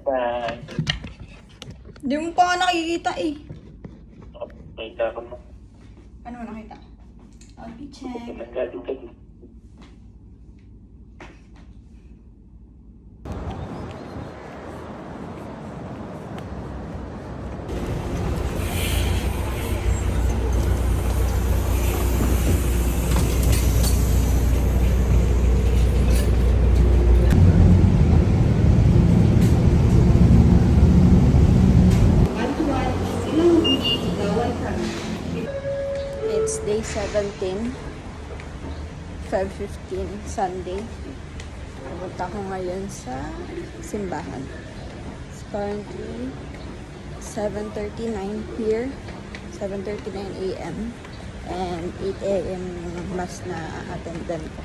Bye. Hindi mo pa nga nakikita eh. Nakita ko mo. Ano mo nakita? Outfit check. Nagkadito ka dito. It's day 17, 5:15, Sunday. Pupunta ko ngayon sa simbahan. It's currently 7:39 here, 7:39 a.m. and 8 a.m. mas na attendan ko.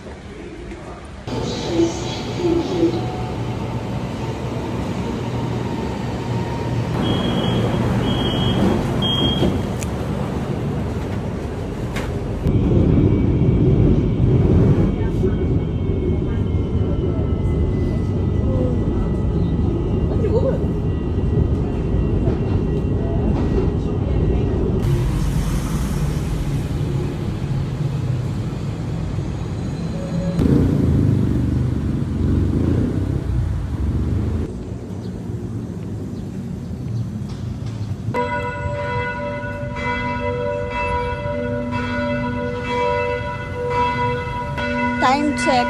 Time check,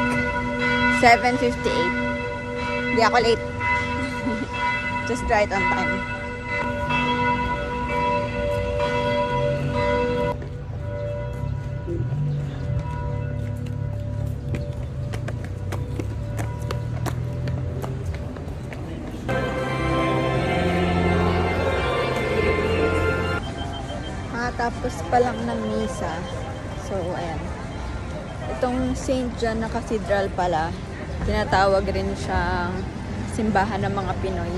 7:58. Hindi ako late. Just right on time. Tapos pa lang ng misa. So, ayan. Itong St. John na Cathedral pala, tinatawag rin siyang simbahan ng mga Pinoy.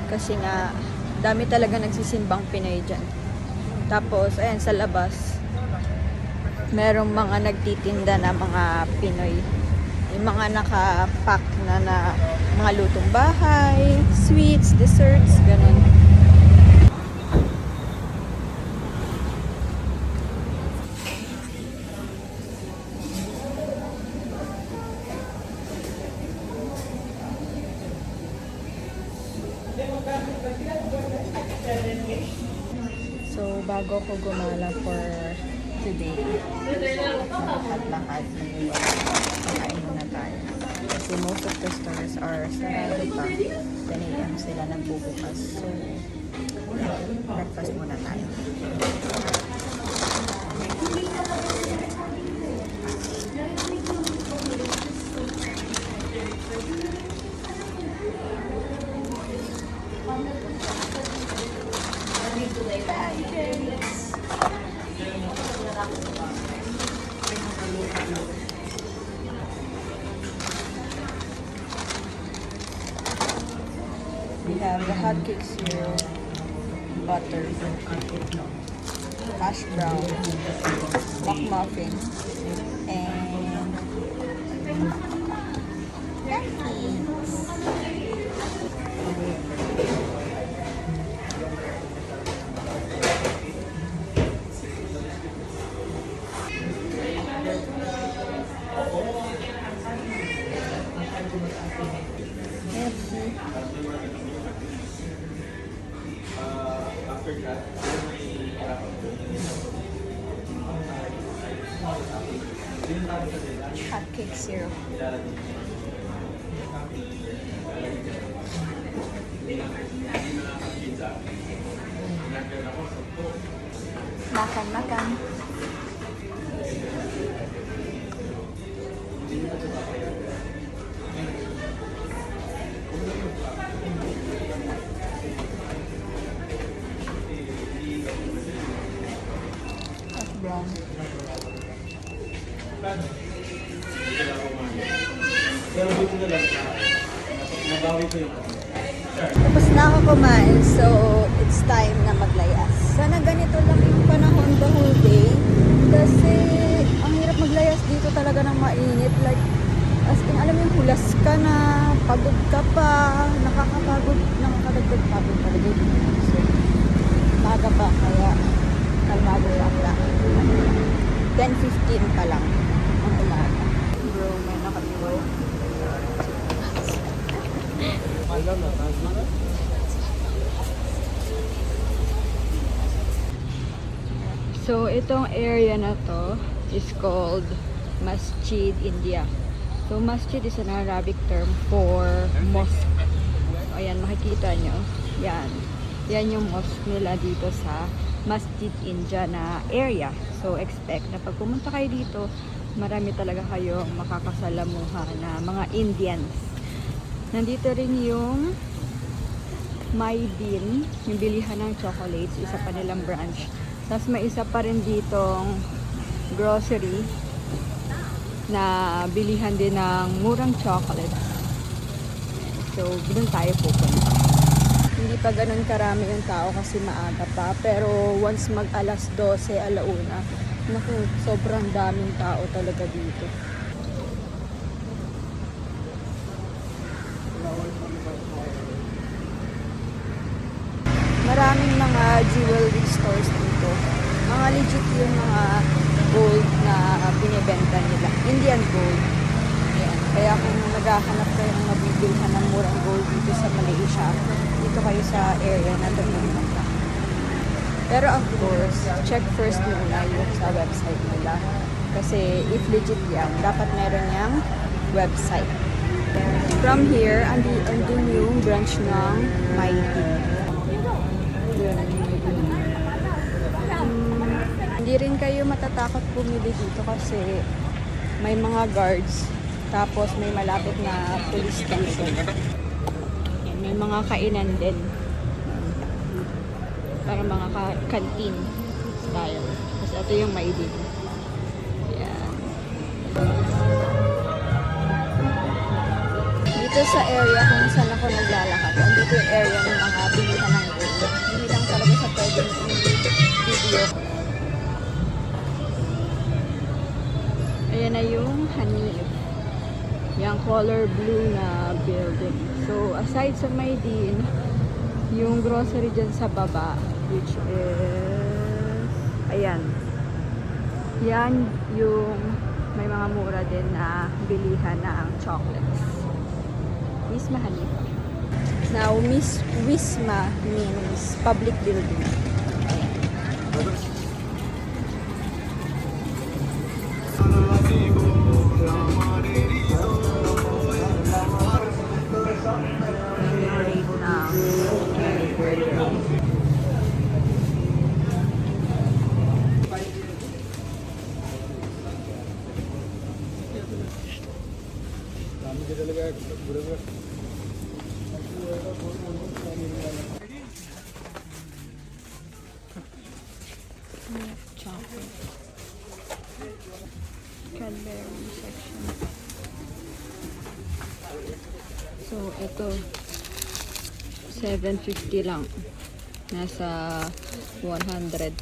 Kasi nga, dami talaga nagsisimbang Pinoy dyan. Tapos, ayan, sa labas, merong mga nagtitinda na mga Pinoy. Yung mga nakapack na mga lutong bahay, sweets, desserts, ganun. So, bago ko gumala for today, lakad-lakad, kakain muna tayo. Kasi most of the stores are sarado pa. 10 a.m. sila nagbubukas. So, breakfast muna tayo. We have the hot cakes here, butter, hash brown, McMuffin, and cookies. Hot cake syrup. Makan. Hot brown. Tapos na ako kumain, so it's time na maglayas. Sana ganito lang yung panahon the whole day. Kasi ang hirap maglayas dito talaga ng mainit. Like, as in, alam mo yung hulas ka na, pagod ka pa, nakakapagod ng So, itong area na to is called Masjid India. So, masjid is an Arabic term for mosque. So, ayan, makikita nyo. Yan. Yan yung mosque nila dito sa Masjid India na area. So, expect na pag pumunta kayo dito, marami talaga kayong makakasalamuha na mga Indians. Nandito rin yung Maydin, yung bilihan ng chocolates, isa pa nilang branch. Tapos may isa pa rin ditong grocery na bilihan din ng murang chocolates. So, doon tayo pupunta. Hindi pa ganun karami yung tao kasi maaga pa. Pero once mag alas 12, alauna, naku, sobrang daming tao talaga dito. Maraming mga jewelry stores dito. Mga legit yung mga gold na binibenta nila. Indian gold. Ayan. Kaya kung naghahanap kayo ng mabibilhan ng murang gold dito sa Malaysia, dito kayo sa area na ito pumunta. Pero of course, check first muna yung sa website nila. Kasi if legit yan, dapat meron yung website. From here, andun yung branch ng Maydin. Hindi rin kayo matatakot bumili dito kasi may mga guards, tapos may malapit na police station. May mga kainan din. Para mga canteen style. Tapos ito yung Maydin. Ayan. Dito sa area kung saan ako naglalakad, andito yung area ng mga bilihan ng gold. Hindi lang talaga sa pwedeng video. Ayan na yung Hanif. Yung color blue na building. So, aside sa Maydin, yung grocery dyan sa baba, which is, ayan. Yan yung may mga mura din na bilihan ng chocolates. Wisma Hanif. Now, Wisma means public building. Ayan. Chocolate. Cadbury section. So, ito 750 lang. Nasa 110,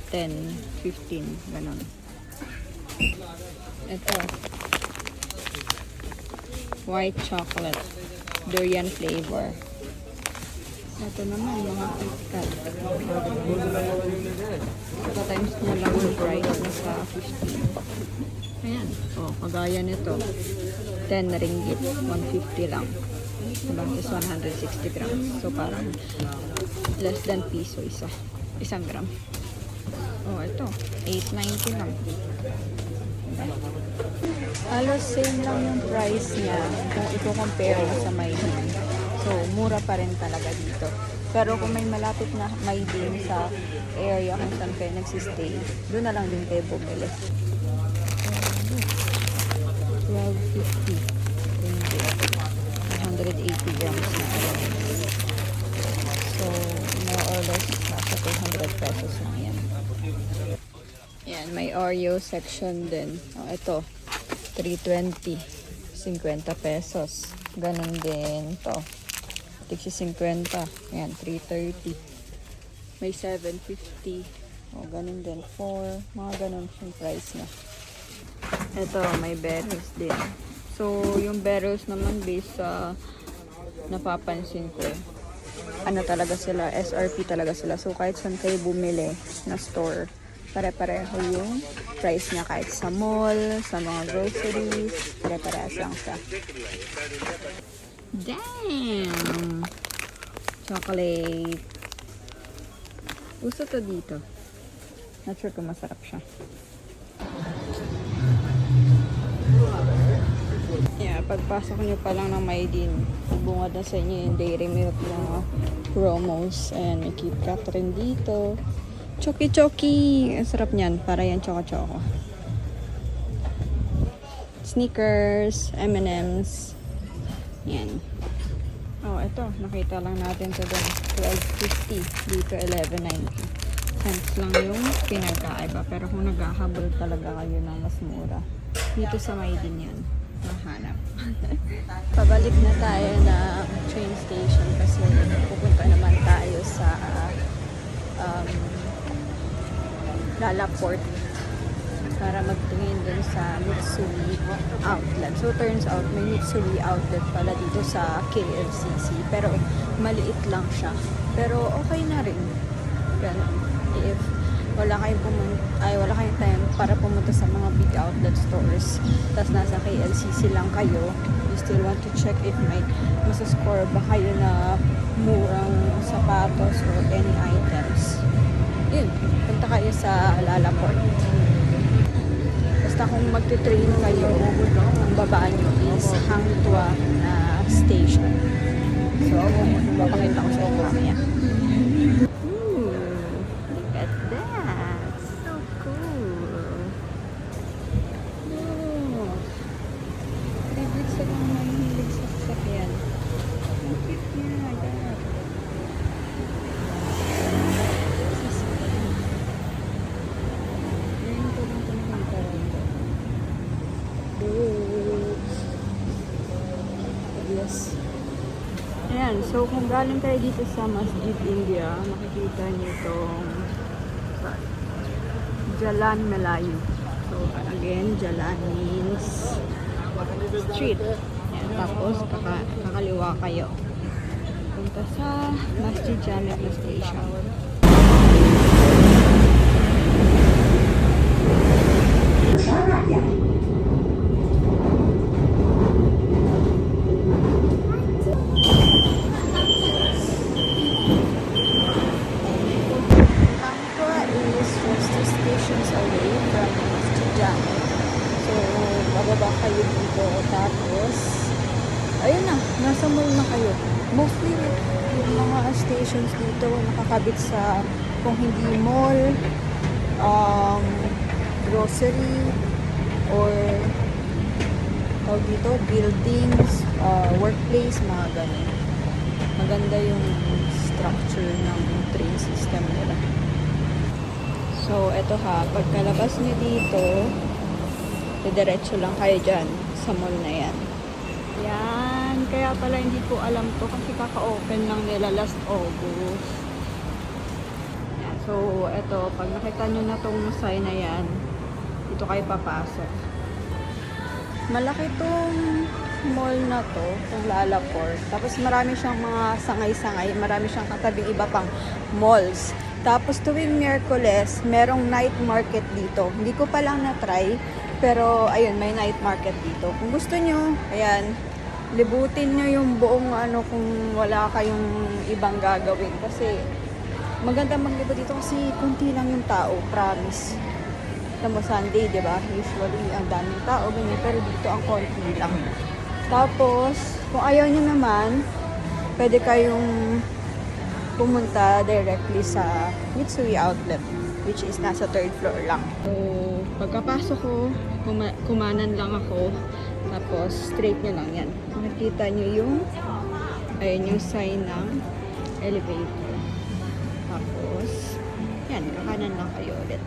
15, ganon. Ito white chocolate, durian flavor. Ito naman, mga KitKat. Ito times na lang yung price na sa 15. Ayan. O, kagaya nito. 10 ringgit. 150 lang. Diba? Is 160 grams. So, parang less than piso isa. Isang gram. O, ito. 8.90 lang. Halos same lang yung price niya kung i-compare mo sa Maydin. So, mura pa rin talaga dito. Pero kung may malapit na Maydin sa area kung saan kayo nagsistay, doon na lang din kayo bumili. 12.50. 180 grams na. So, more or less, nasa 200 pesos lang yan. Yan, may Oreo section din. Oh, ito, 320. 50 pesos. Ganon din to. Tiksi 50. Ayan, 330. May 750. O, ganun din. 4. Mga ganun yung price niya. Ito, may berries din. So, yung berries naman based sa napapansin ko, ano talaga sila, SRP talaga sila. So, kahit saan kayo bumili na store, pare-pareho yung price niya. Kahit sa mall, sa mga groceries, pare-parehas lang siya. Damn! chocolate. Uso to dito. Not sure kung masarap siya. Yeah, pagpasok nyo pa lang ng Maydin, bungad na sa inyo yung dairy milk na promos. Ayan, may KitKat rin dito. Choki-choki! Ang sarap niyan. Para yan choco-choco. Snickers, M&M's. Yan. Oh, ito. Nakita lang natin ito doon. 12.50. Dito, 11.90. Cents lang yung pinagkaiba. Pero kung naghahabol talaga kayo ng mas mura, dito sa Maydin yan. Mahanap. Pabalik na tayo na train station kasi pupunta naman tayo sa Lalaport para magtingin dun sa Mitsui outlet. So turns out may Mitsui outlet pala dito sa KLCC pero maliit lang siya. Pero okay na rin. Ganun. If wala kayong time para pumunta sa mga big outlet stores, tas nasa KLCC lang kayo, you still want to check if may masascore ba kayo na murang sapatos or any items. Yun, punta kayo sa Lalaport. Basta kung magte-train kayo, ang babaan nyo is Hangtua na station. So, papakita ko sa inyo mamaya. Look at that! So cool! Oh, favorite sa mga mahilig sa sasakyan. Ang cute niya, God. Ayan, so kung galing kayo dito sa Masjid India, makikita niyo itong Jalan Melayu. So again, Jalan means street. Ayan, tapos kakaliwa kayo. Punta sa Masjid Jami Station. Bababa kayo dito, tapos ayun na, nasa mall na kayo. Mostly yung mga stations dito nakakabit sa kung hindi mall, grocery, or tawag dito, buildings, workplace, mga ganun. Maganda yung structure ng train system nila. So eto ha, pagkalabas nyo dito, diretso lang kayo dyan sa mall na yan. Yan. Kaya pala hindi ko alam to kasi kaka-open lang nila last August. Yan. So, eto. Pag nakita nyo na tong sign na yan, dito kayo papasok. Malaki tong mall na to, itong Lalaport. Tapos marami siyang mga sangay-sangay. Marami siyang katabing iba pang malls. Tapos tuwing Miyerkules, merong night market dito. Hindi ko pa lang na-try. Pero, ayun, may night market dito. Kung gusto nyo, ayan, libutin nyo yung buong kung wala kayong ibang gagawin. Kasi, maganda maglibot dito kasi kunti lang yung tao, promise. Tamo Sunday, di ba? Usually, ang daming tao, ganyan. Pero dito, ang konti lang. Tapos, kung ayaw nyo naman, pwede kayong pumunta directly sa Mitsui Outlet, which is nasa 3rd floor lang. So, pagkapasok ko, kumanan lang ako. Tapos, straight nyo lang yan. Makikita nyo yung, ayun yung sign ng elevator. Tapos, yan, kakanan lang kayo ulit.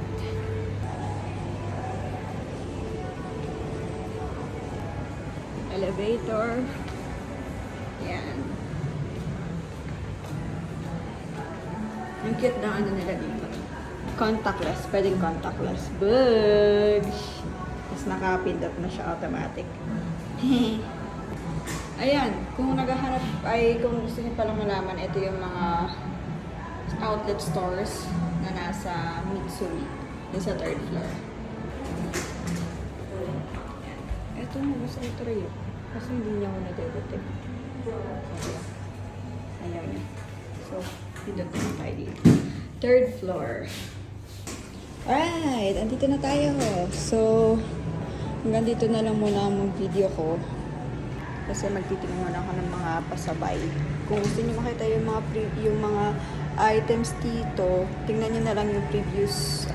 Elevator. Yan. Yung cute na nila dito. Contactless. Pwedeng contactless. Bugs! Tapos nakapindot na siya automatic. Ayan. Kung naghahanap kung gusto niyo palang malaman, ito yung mga outlet stores na nasa Mitsui. Yung sa 3rd floor. Ito mo gusto ito rin. Kasi hindi niya ako nadedetect. Ayaw niya. So, pindot na tayo dito. Third floor. Alright, andito na tayo. So, hanggang dito na lang muna ang video ko. Kasi magtitingnan ako ng mga pasabay. Kung gusto niyo makita yung mga items dito, tingnan niyo na lang yung previous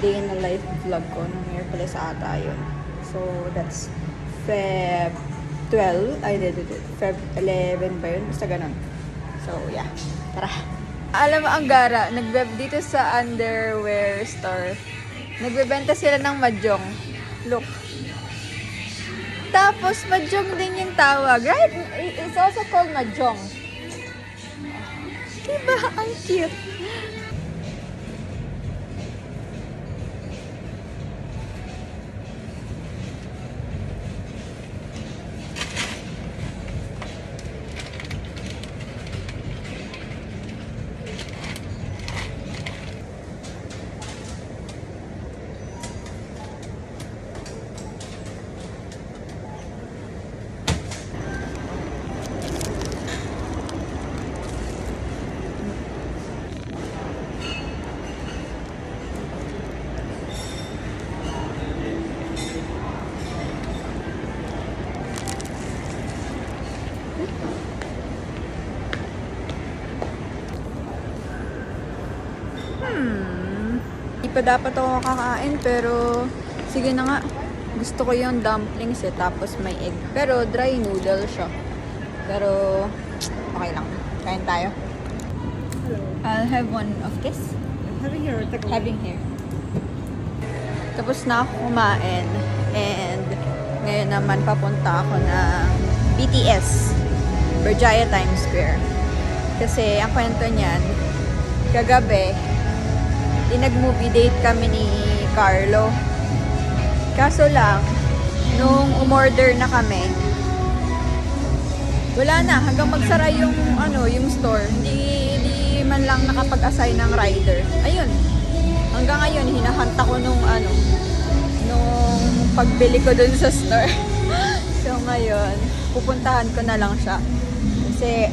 day in the life vlog ko nung Merkules ata yun. So, that's Feb 12. Feb 11 ba yun? Basta ganun. So, yeah. Tara. Alam mo, ang gara, dito sa underwear store, nagbebenta sila ng mahjong. Look. Tapos, mahjong din yung tawag. Right? It's also called mahjong. Diba? Ang cute. Di pa dapat ako kakain pero sige na nga. Gusto ko yung dumplings tapos may egg. Pero dry noodle siya. Pero okay lang. Kain tayo. I'll have one of this. Having here or take away? Having here. Tapos na ako kumain. And ngayon naman papunta ako ng BTS. Berjaya Times Square. Kasi ang kwento niyan, kagabi, nag-movie date kami ni Carlo. Kaso lang, nung umorder na kami, wala na. Hanggang magsara yung, yung store. Hindi man lang nakapag-assign ng rider. Ayun. Hanggang ngayon, hinahanta ko nung pagbili ko dun sa store. So ngayon, pupuntahan ko na lang siya. Kasi,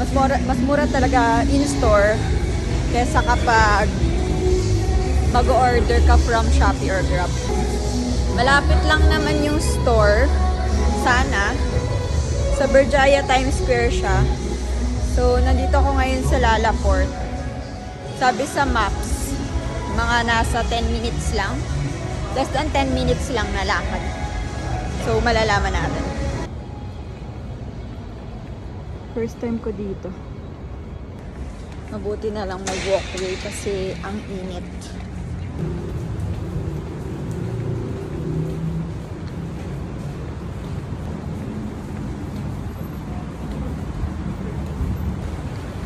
mas mura talaga in-store kesa kapag mag-order ka from Shopee or Grab. Malapit lang naman yung store. Sana. Sa Berjaya Times Square siya. So, nandito ako ngayon sa Lalaport. Sabi sa maps, mga nasa 10 minutes lang. Less than 10 minutes lang na lakad. So, malalaman natin. First time ko dito. Mabuti na lang mag-walkway kasi ang init.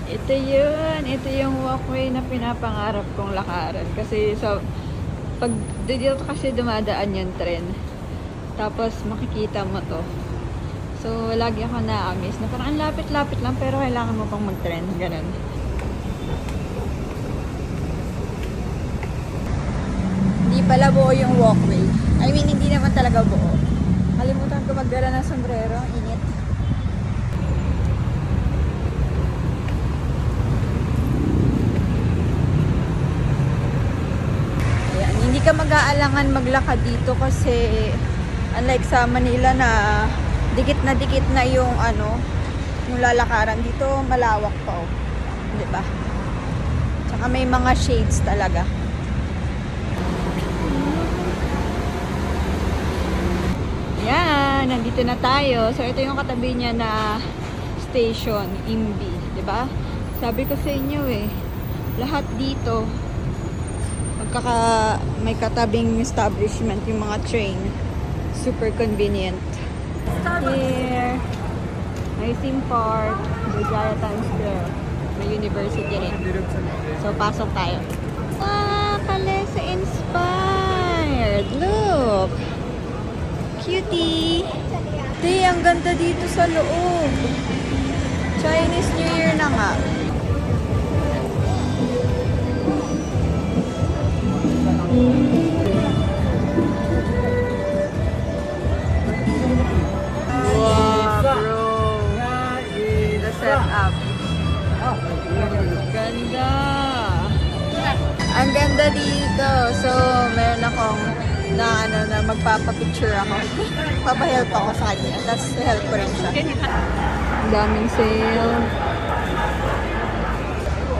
Ito yun. Ito yung walkway na pinapangarap kong lakaran. Kasi pag dito kasi dumadaan yung tren. Tapos makikita mo to. So, lagi ako na-amaze na parang ang lapit-lapit lang pero kailangan mo pang mag-tren. Ganun. Hindi pala buo yung walkway. I mean, hindi naman talaga buo. Kalimutan ko magdala ng sombrero. Ang init. Ayan. Hindi ka mag-aalangan maglakad dito kasi unlike sa Manila na dikit na yung yung lalakaran. Dito malawak pa oh. Di ba? Tsaka may mga shades talaga. Yan, nandito na tayo. So, ito yung katabi niya na station, Imbi. Diba? Sabi ko sa inyo lahat dito, may katabing establishment yung mga train. Super convenient. Here, may theme park, Berjaya Times Square. May university rin. So, pasok tayo. Kalesa inspired. Look! Cutie! Di, ang ganda dito sa loob. Chinese New Year na nga. Wow, bro. The setup. Ganda. Ang ganda dito. So, meron akong na magpapapicture ako. Papahelp ako sa kanya. Tapos, help ko rin siya. Ang daming sale.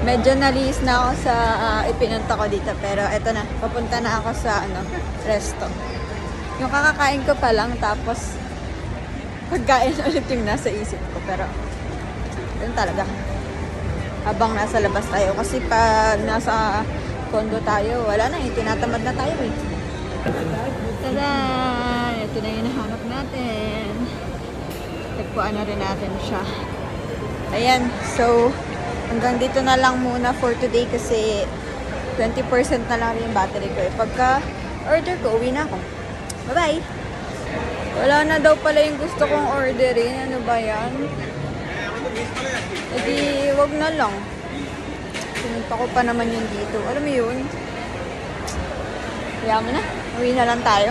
Medyo nalis na ako sa ipinunta ko dito. Pero, eto na. Papunta na ako sa, resto. Yung kakakain ko pa lang. Tapos, pagkain ulit yung nasa isip ko. Pero, yun talaga. Habang nasa labas tayo. Kasi pag nasa condo tayo, wala na eh. Tinatamad na tayo eh. Tada! Ito na yung nahanap natin. Tagpuan na rin natin siya. Ayan. So, hanggang dito na lang muna for today kasi 20% na lang rin yung battery ko eh. Pagka order ko, uwi na ako. Bye-bye! Wala na daw pala yung gusto kong orderin. Ano ba yan? E di, wag na lang. Pinunta ko pa naman yun dito. Alam mo yun? Kaya mo na. Uwi na lang tayo.